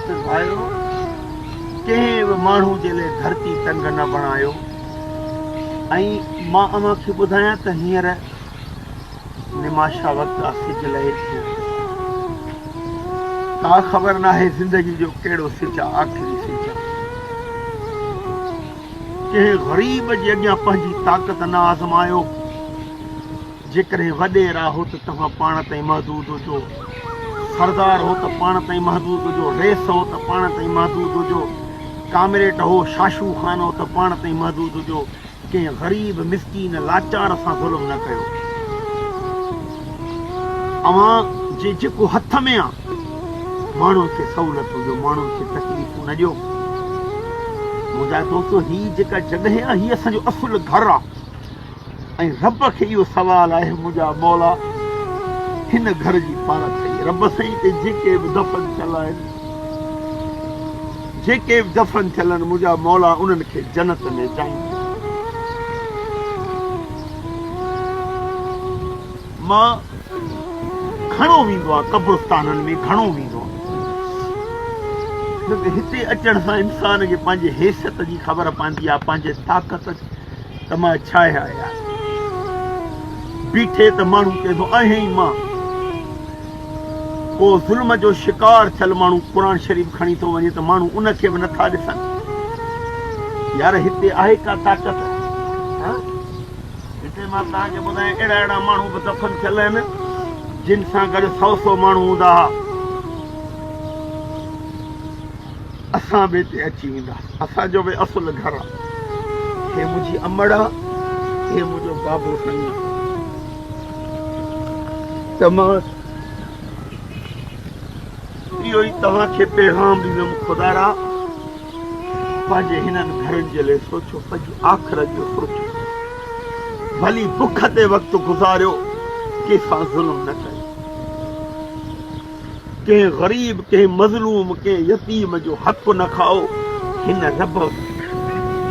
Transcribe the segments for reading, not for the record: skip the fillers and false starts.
भाइयो कंहिं बि माण्हू जे लाइ धरती तंग न बणायो। ऐं मां अव्हां खे ॿुधायां त हींअर निमाशा वक़्तु आहे, सिज लहे थो। का ख़बर नाहे ज़िंदगी जो कहिड़ो सिज आहे, आख़िरी सिज आहे। कंहिं ग़रीब जे अॻियां पंहिंजी ताक़त न आज़मायो। जेकॾहिं वॾेरा हो त तव्हां पाण ताईं महदूद हुजो, सरदार हो त पाण ताईं महदूद हुजो, रेस हो त पाण ताईं महदूद हुजो, कामरेट हो, शाशू ख़ान हो त पाण ताईं महदूद हुजो। कंहिं ग़रीब मिसकीन लाचार सां ज़ुल्म न कयो। अव्हां जे जेको हथ में आहे माण्हू खे सहूलियत हुजो, माण्हू खे तकलीफ़ूं न ॾियो। मुंहिंजा दोस्तो, हीअ जेका जॻहि आहे हीअ असांजो असुल घर आहे। ऐं रब खे इहो सवाल आहे, मुंहिंजा मौला हिन घर जी पालक कई। रब साईं ते जेके बि दफ़न थियल आहिनि, जेके बि दफ़न थियल आहिनि, मुंहिंजा मौला उन्हनि खे जन्नत में जाईं। मां घणो वेंदो आहे कब्रिस्ताननि में, घणो वेंदो आहे। हिते अचण सां इंसान खे पंहिंजे हैसियत जी ख़बर पवंदी आहे, पंहिंजे ताक़त त मां छा आहियां। बीठे त माण्हू चए थो आहियां ई मां। को ज़ुल्म जो शिकार थियल माण्हू क़ुर शरीफ़ खणी थो वञे त माण्हू उनखे बि नथा ॾिसनि। यार हिते आहे का ताक़त? हिते मां तव्हांखे ॿुधायां, अहिड़ा अहिड़ा माण्हू बि दफ़न थियल आहिनि जिन सां गॾु 100 माण्हू हूंदा हुआ। असां बि हिते अची वेंदा, असांजो बि असुल घर आहे। हे मुंहिंजी अमड़ आहे, हे मुंहिंजो बाबो साईं आहे। त मां इहो ई तव्हांखे पैगाम ॾींदुमि, ख़ुदा पंहिंजे हिननि घरनि जे लाइ सोचो, पंहिंजी आख़िरत जो सोचो। भली बुख ते वक़्तु गुज़ारियो, कंहिंसां ज़ुल्म न कयो। कंहिं ग़रीब, कंहिं मज़लूम, कंहिं यतीम जो हक़ न खाओ। हिन रब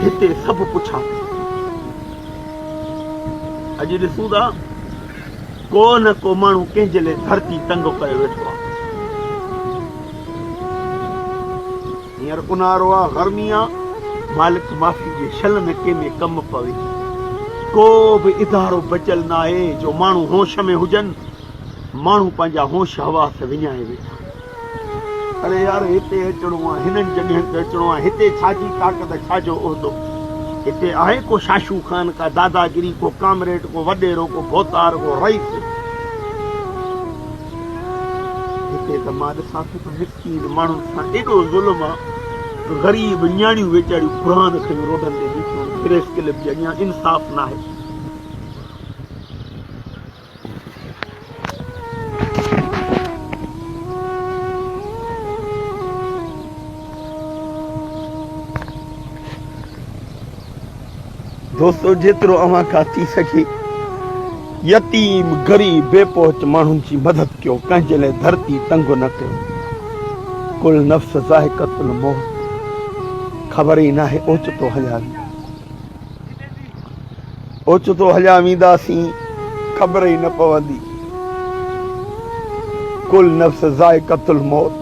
हिते सभु पुछा। अॼु ॾिसूं था को न को माण्हू कंहिंजे लाइ धरती तंग करे वेठो आहे। हींअर ऊन्हारो आहे, गर्मी आहे, मालिक माफ़ी जे छल में कंहिंमें कमु पवे। को बि इदारो बचियल न आहे जो माण्हू होश में हुजनि। माण्हू पंहिंजा होश हवास विञाए वेठा। अरे यार, हिते अचिणो आहे, हिननि जॻहियुनि ते अचिणो आहे। हिते छाजी ताक़त, छाजो उहिदो? हिते आहे को शाशू ख़ान, का दादागिरी, को कामरेड, को वॾेरो, को भोतार, को रईस? हिते त मां ॾिसां थो त मिसकीन माण्हुनि सां एॾो ज़ुल्म आहे। ग़रीब न्याणियूं वेचारियूं क़ुर खयूं रोडनि ते बीठियूं, प्रेस क्लब जे अॻियां। इंसाफ़ न आहे। दोस्तो, जेतिरो अव्हां खां थी सघे यतीम, ग़रीब, बेपहुच माण्हुनि जी मदद कयो। कंहिंजे लाइ धरती तंग न कयो। कुल नफ़्स ज़ाइक़तुल मौत। ख़बर ई नाहे ओचितो हलिया वेंदा, ओचितो हलिया वेंदासीं, ख़बर ई न पवंदी। कुल नफ़्स ज़ाइक़तुल मौत।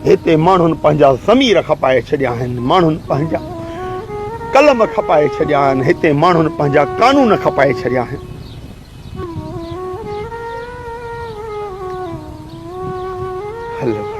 हिते माण्हुनि पंहिंजा ज़मीर खपाए छॾिया आहिनि, माण्हुनि पंहिंजा कलम खपाए छॾिया आहिनि। हिते माण्हुनि पंहिंजा कानून खपाए छॾिया आहिनि। हलो।